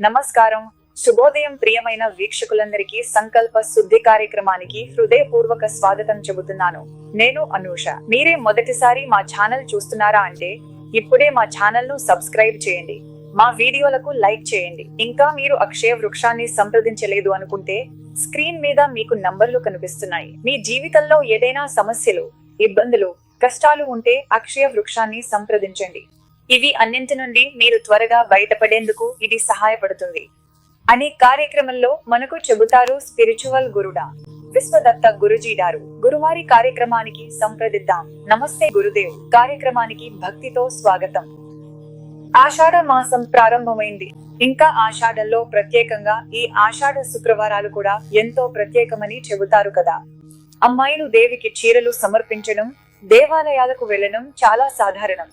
నమస్కారం. శుభోదయం ప్రియమైన వీక్షకులందరికీ సంకల్ప శుద్ధి కార్యక్రమానికి హృదయపూర్వక స్వాగతం చెబుతున్నాను. నేను అనూష. మీరే మొదటిసారి మా ఛానల్ చూస్తున్నారా అంటే ఇప్పుడే మా ఛానల్ ను సబ్స్క్రైబ్ చేయండి. మా వీడియోలకు లైక్ చేయండి. ఇంకా మీరు అక్షయ వృక్షాన్ని సంప్రదించలేదు అనుకుంటే స్క్రీన్ మీద మీకు నంబర్లు కనిపిస్తున్నాయి. మీ జీవితంలో ఏదైనా సమస్యలు, ఇబ్బందులు, కష్టాలు ఉంటే అక్షయ వృక్షాన్ని సంప్రదించండి. ఇవి అన్నింటి నుండి మీరు త్వరగా బయటపడేందుకు ఇది సహాయపడుతుంది అనే కార్యక్రమంలో మనకు చెబుతారు స్పిరిచువల్ గురుడా విశ్వదత్త గురుజీడారు. గురువారి కార్యక్రమానికి సంప్రదిద్దాం. నమస్తే గురుదేవ్. కార్యక్రమానికి భక్తితో స్వాగతం. ఆషాఢ మాసం ప్రారంభమైంది. ఇంకా ఆషాఢంలో ప్రత్యేకంగా ఈ ఆషాఢ శుక్రవారాలు కూడా ఎంతో ప్రత్యేకమని చెబుతారు కదా. అమ్మాయిలు దేవికి చీరలు సమర్పించడం, దేవాలయాలకు వెళ్లడం చాలా సాధారణం.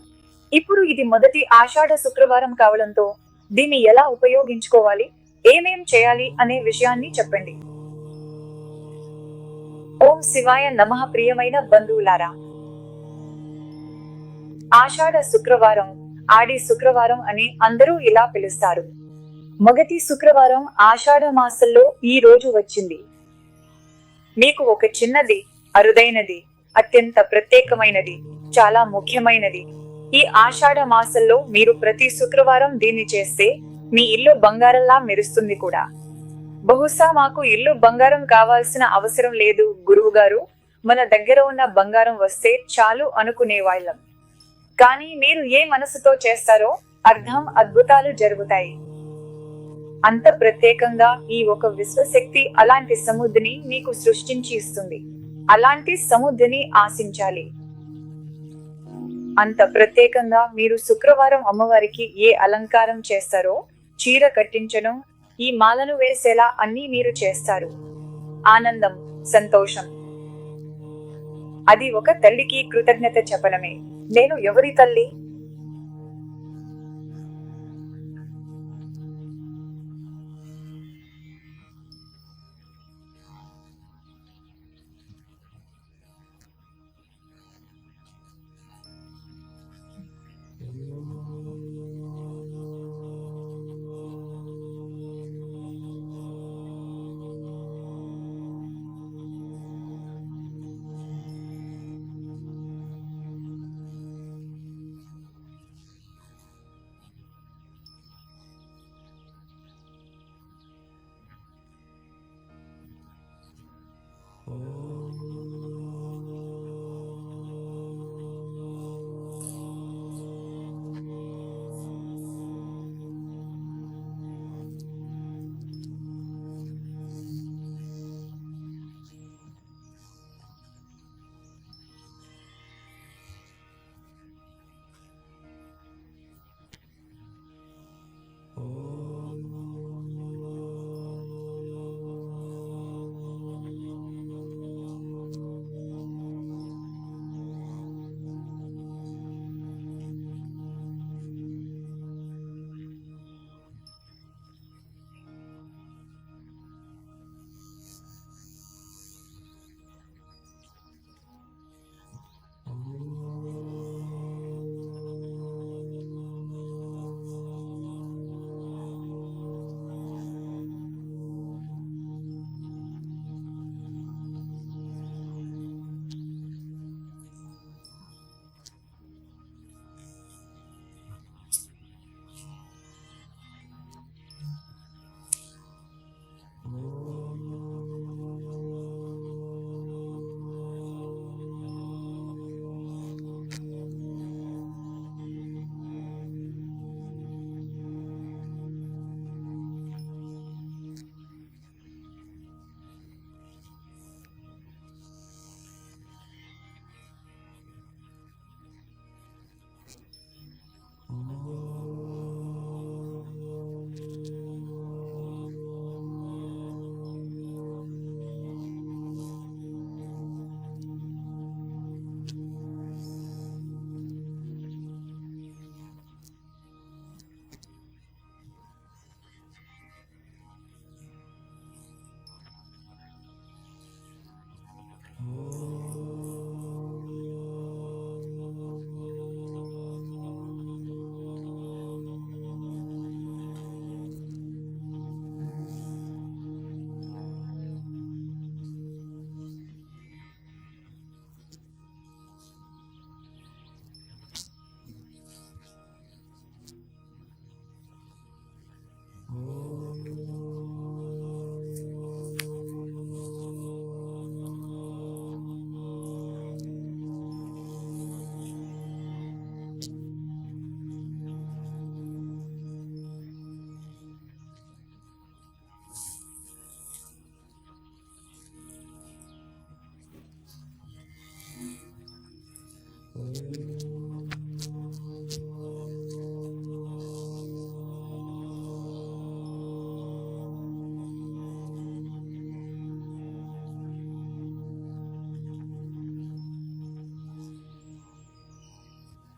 ఇప్పుడు ఇది మొదటి ఆషాఢ శుక్రవారం కావడంతో దీన్ని ఎలా ఉపయోగించుకోవాలి, ఏమేం చేయాలి అనే విషయాన్ని చెప్పండి. ఓం శివాయ నమః. ప్రియమైన బంధువులారా, ఆషాఢ శుక్రవారం, ఆడి శుక్రవారం అని అందరూ ఇలా పిలుస్తారు. మొదటి శుక్రవారం ఆషాఢ మాసంలో ఈ రోజు వచ్చింది. మీకు ఒక చిన్నది, అరుదైనది, అత్యంత ప్రత్యేకమైనది, చాలా ముఖ్యమైనది. ఈ ఆషాఢ మాసంలో మీరు ప్రతి శుక్రవారం దీన్ని చేస్తే మీ ఇల్లు బంగారంలా మెరుస్తుంది కూడా. బహుశా మాకు ఇల్లు బంగారం కావాల్సిన అవసరం లేదు గురువు గారు, మన దగ్గర ఉన్న బంగారం వస్తే చాలు అనుకునేవాళ్ళం. కానీ మీరు ఏ మనసుతో చేస్తారో అర్థం అద్భుతాలు జరుగుతాయి. అంత ప్రత్యేకంగా ఈ ఒక విశ్వశక్తి అలాంటి సముద్రిని మీకు సృష్టించి ఇస్తుంది. అలాంటి సముద్రిని ఆశించాలి. అంత ప్రత్యేకంగా మీరు శుక్రవారం అమ్మవారికి ఏ అలంకారం చేస్తారో, చీర కట్టించడం, ఈ మాలను వేసేలా అన్నీ మీరు చేస్తారు. ఆనందం, సంతోషం. అది ఒక తల్లికి కృతజ్ఞత చెప్పడమే. నేను ఎవరి తల్లి?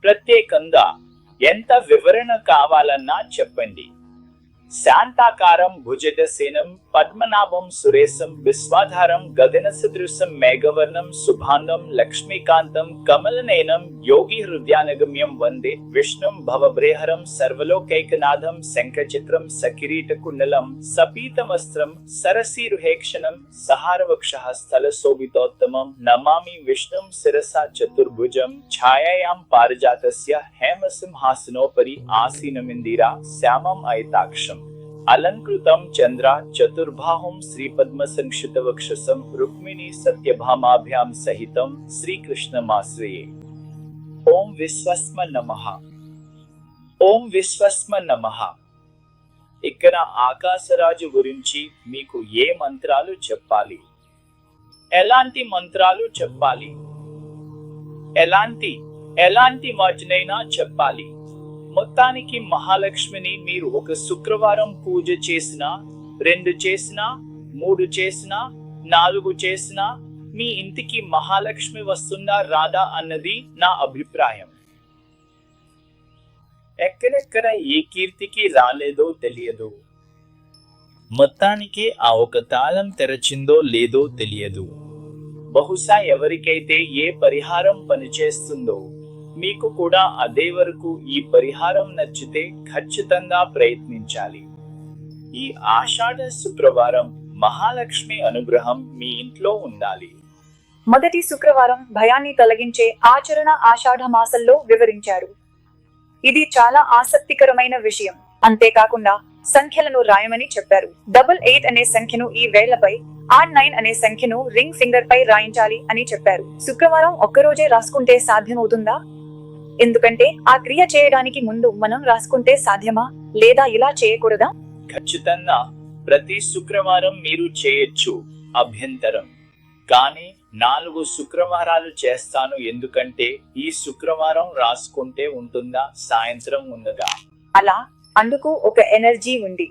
ప్రత్యేకంగా ఎంత వివరణ కావాలన్నా చెప్పండి. శాంతాకారం భుజగసేనం పద్మనాభం సురేశం విశ్వాధారం గగన సదృశం మేఘవర్ణం శుభాంగం లక్ష్మీకాంతం కమలనయనం యోగి హృదయానగమ్యం వందే విష్ణుం భవభ్రేహరం సర్వలోకైకనాథం శంఖచిత్రం సకిరీటకుండలం సపీతమస్త్రం సరసీరుహేక్షణం సహారవక్షః స్థలశోభితోత్తమం నమామి విష్ణుం శిరసా చతుర్భుజం ఛాయాయాం పారిజాతస్య హేమసింహాసనోపరి ఆసీనమిందిరా శ్యామం అయతాక్షం అలంకృతం చంద్ర చతుర్బాహుం శ్రీపద్మసంక్షితవక్షసం రుక్మిణీ సత్యభామాభ్యాం సహితం శ్రీకృష్ణమాశ్రయే. ఓం విశ్వస్మ నమః. ఓం విశ్వస్మ నమః. ఇక్కడ ఆకాశరాజు గురించి మీకు ఏ మంత్రాలు చెప్పాలి? ఎలాంటి మంత్రాలు చెప్పాలి? ఎలాంటి వాటినైనా చెప్పాలి. మొత్తానికి మహాలక్ష్మిని మీరు ఒక శుక్రవారం పూజ చేసినా, 2 చేసినా, 3 చేసినా, 4 చేసినా మీ ఇంటికి మహాలక్ష్మి వస్తుందా రాదా అన్నది నా అభిప్రాయం. ఎక్కడెక్కడ ఏ కీర్తికి రాలేదో తెలియదు. మొత్తానికి ఆ ఒక తాళం తెరచిందో లేదో తెలియదు. బహుశా ఎవరికైతే ఏ పరిహారం పనిచేస్తుందో మీకు కూడా అదే వరకు ఈ పరిహారం నచ్చితే ఖచ్చితంగా ప్రయత్నించాలి. ఈ ఆషాఢ శుక్రవారం మహాలక్ష్మి అనుగ్రహం మీ ఇంట్లో ఉండాలి. మొదటి శుక్రవారం భయాన్ని తొలగించే ఆచరణ ఆషాఢ మాసంలో వివరించారు. ఇది చాలా ఆసక్తికరమైన విషయం. అంతేకాకుండా సంఖ్యలను రాయమని చెప్పారు. 88 అనే సంఖ్యను ఈ వేళ్లపై, 9 అనే సంఖ్యను రింగ్ ఫింగర్ పై రాయించాలి అని చెప్పారు. శుక్రవారం ఒక్కరోజే రాసుకుంటే సాధ్యమవుతుందా? ఎందుకంటే ఆ క్రియ చేయడానికి ముందు మనం రాసుకుంటే సాధ్యమా, లేదా ఇలా చేయకూడదా? ఖచ్చితంగా ప్రతి శుక్రవారం మీరు చేయొచ్చు, అభ్యంతరం. కానీ 4 శుక్రవారాలు చేస్తాను ఎందుకంటే ఈ శుక్రవారం రాసుకుంటే ఉంటుందా, సాయంత్రం ఉండగా? అలా అందుకు ఒక ఎనర్జీ ఉంది.